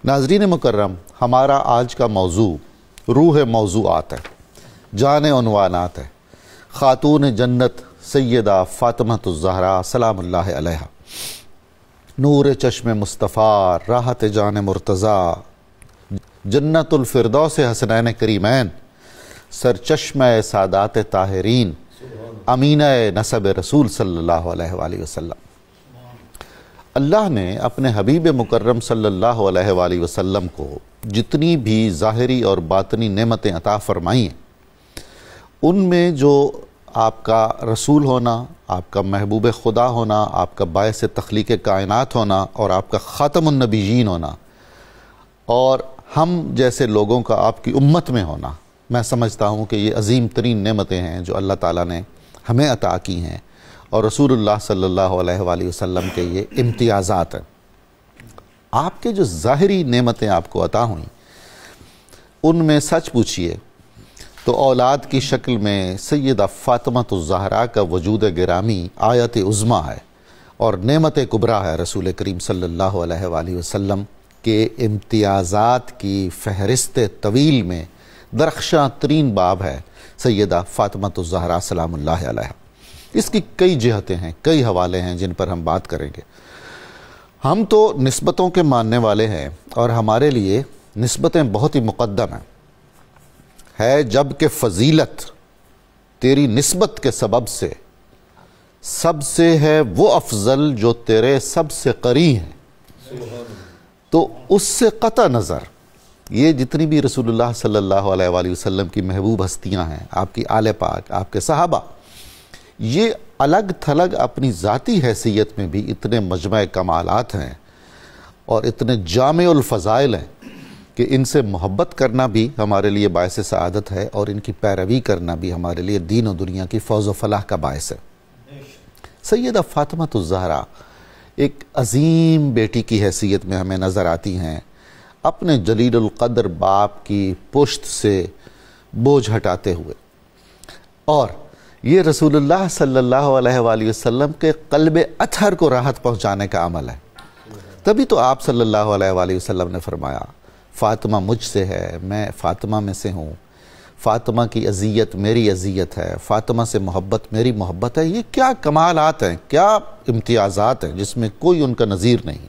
ناظرین مکرم، ہمارا آج کا موضوع روح موضوعات ہے، جان عنوانات ہے۔ خاتون جنت سیدہ فاطمہ الزہرا سلام اللہ علیہا، نور چشم مصطفیٰ، راحت جان مرتضیٰ، جنت الفردوس حسنین کریمین، سرچشمہ سادات طاہرین، امینہ نسب رسول صلی اللہ علیہ وآلہ وسلم۔ اللہ نے اپنے حبیب مکرم صلی اللہ علیہ وآلہ وسلم کو جتنی بھی ظاہری اور باطنی نعمتیں عطا فرمائی ہیں، ان میں جو آپ کا رسول ہونا، آپ کا محبوب خدا ہونا، آپ کا باعث تخلیق کائنات ہونا اور آپ کا خاتم النبیین ہونا اور ہم جیسے لوگوں کا آپ کی امت میں ہونا، میں سمجھتا ہوں کہ یہ عظیم ترین نعمتیں ہیں جو اللہ تعالیٰ نے ہمیں عطا کی ہیں، اور رسول اللہ صلی اللہ علیہ وآلہ وسلم کے یہ امتیازات ہیں۔ آپ کے جو ظاہری نعمتیں آپ کو عطا ہوئیں، ان میں سچ پوچھئے تو اولاد کی شکل میں سیدہ فاطمہ الزہرا کا وجود گرامی آیت عظمیٰ ہے اور نعمت کبریٰ ہے۔ رسول کریم صلی اللہ علیہ وآلہ وسلم کے امتیازات کی فہرست طویل میں درخشاں ترین باب ہے سیدہ فاطمہ الزہرا سلام اللہ علیہا۔ اس کی کئی جہتیں ہیں، کئی حوالے ہیں جن پر ہم بات کریں گے۔ ہم تو نسبتوں کے ماننے والے ہیں اور ہمارے لیے نسبتیں بہت ہی مقدم ہیں۔ ہے جب کہ فضیلت تیری نسبت کے سبب سے سب سے ہے وہ افضل جو تیرے سب سے قریب ہیں، تو اس سے قطع نظر یہ جتنی بھی رسول اللہ صلی اللہ علیہ وآلہ وسلم کی محبوب ہستیاں ہیں، آپ کی آل پاک، آپ کے صحابہ، یہ الگ تھلگ اپنی ذاتی حیثیت میں بھی اتنے مجمع کمالات ہیں اور اتنے جامع الفضائل ہیں کہ ان سے محبت کرنا بھی ہمارے لیے باعث سعادت ہے اور ان کی پیروی کرنا بھی ہمارے لیے دین و دنیا کی فوز و فلاح کا باعث ہے۔ سیدہ فاطمہ الزہرا ایک عظیم بیٹی کی حیثیت میں ہمیں نظر آتی ہیں، اپنے جلیل القدر باپ کی پشت سے بوجھ ہٹاتے ہوئے، اور یہ رسول اللہ صلی اللہ علیہ وآلہ وسلم کے قلب اطہر کو راحت پہنچانے کا عمل ہے۔ تبھی تو آپ صلی اللہ علیہ وآلہ وسلم نے فرمایا، فاطمہ مجھ سے ہے، میں فاطمہ میں سے ہوں، فاطمہ کی اذیت میری اذیت ہے، فاطمہ سے محبت میری محبت ہے۔ یہ کیا کمالات ہیں، کیا امتیازات ہیں جس میں کوئی ان کا نظیر نہیں۔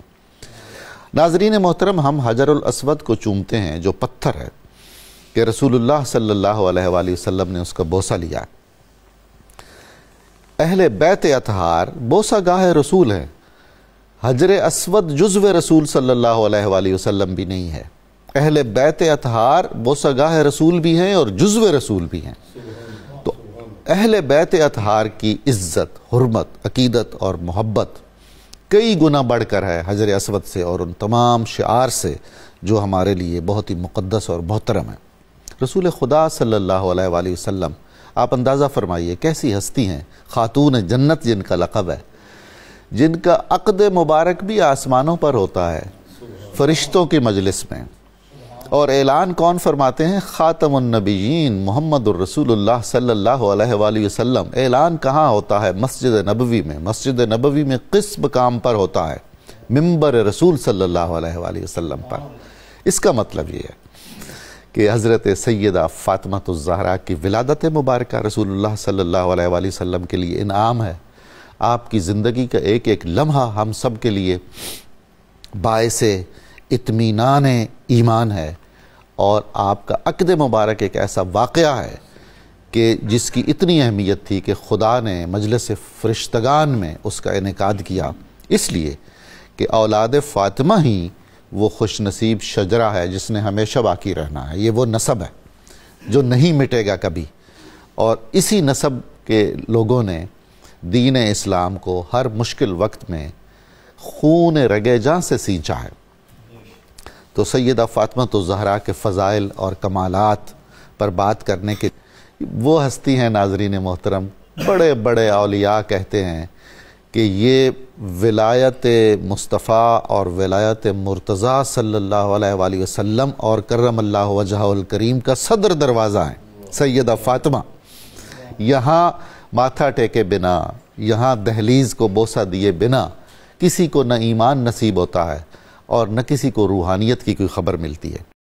ناظرین محترم، ہم حجر الاسود کو چومتے ہیں جو پتھر ہے کہ رسول اللہ صلی اللہ علیہ وآلہ وسلم نے اس کا بوسہ لیا۔ اہل بیت اطہار بوسہ گاہ رسول ہیں، حجر اسود جزو رسول صلی اللہ علیہ وآلہ وسلم بھی نہیں ہے۔ اہل بیت اطہار بوسہ گاہ رسول بھی ہیں اور جزو رسول بھی ہیں۔ تو اہل بیت اطہار کی عزت، حرمت، عقیدت اور محبت کئی گنا بڑھ کر ہے حجر اسود سے اور ان تمام شعار سے جو ہمارے لیے بہت ہی مقدس اور محترم ہیں۔ رسول خدا صلی اللہ علیہ وآلہ وسلم، آپ اندازہ فرمائیے کیسی ہستی ہیں، خاتون جنت جن کا لقب ہے، جن کا عقد مبارک بھی آسمانوں پر ہوتا ہے فرشتوں کی مجلس میں، اور اعلان کون فرماتے ہیں؟ خاتم النبیین محمد الرسول اللہ صلی اللہ علیہ وآلہ وسلم۔ اعلان کہاں ہوتا ہے؟ مسجد نبوی میں۔ مسجد نبوی میں قس مقام پر ہوتا ہے، منبر رسول صلی اللہ علیہ وآلہ وسلم پر۔ اس کا مطلب یہ ہے کہ حضرت سیدہ فاطمہ الزہرا کی ولادت مبارکہ رسول اللہ صلی اللہ علیہ وآلہ وسلم کے لیے انعام ہے۔ آپ کی زندگی کا ایک ایک لمحہ ہم سب کے لیے باعث اطمینان ایمان ہے، اور آپ کا عقد مبارک ایک ایسا واقعہ ہے کہ جس کی اتنی اہمیت تھی کہ خدا نے مجلس فرشتگان میں اس کا انعقاد کیا، اس لیے کہ اولاد فاطمہ ہی وہ خوش نصیب شجرہ ہے جس نے ہمیشہ باقی رہنا ہے۔ یہ وہ نسب ہے جو نہیں مٹے گا کبھی، اور اسی نسب کے لوگوں نے دین اسلام کو ہر مشکل وقت میں خون رگے جاں سے سینچا ہے۔ تو سیدہ فاطمہ الزہرا کے فضائل اور کمالات پر بات کرنے کے وہ ہستی ہیں ناظرین محترم، بڑے بڑے اولیاء کہتے ہیں کہ یہ ولایت مصطفیٰ اور ولایت مرتضیٰ صلی اللہ علیہ وآلہ وسلم اور کرم اللہ وجہہ الکریم کا صدر دروازہ ہیں سیدہ فاطمہ۔ یہاں ماتھا ٹیکے بنا، یہاں دہلیز کو بوسہ دیے بنا کسی کو نہ ایمان نصیب ہوتا ہے اور نہ کسی کو روحانیت کی کوئی خبر ملتی ہے۔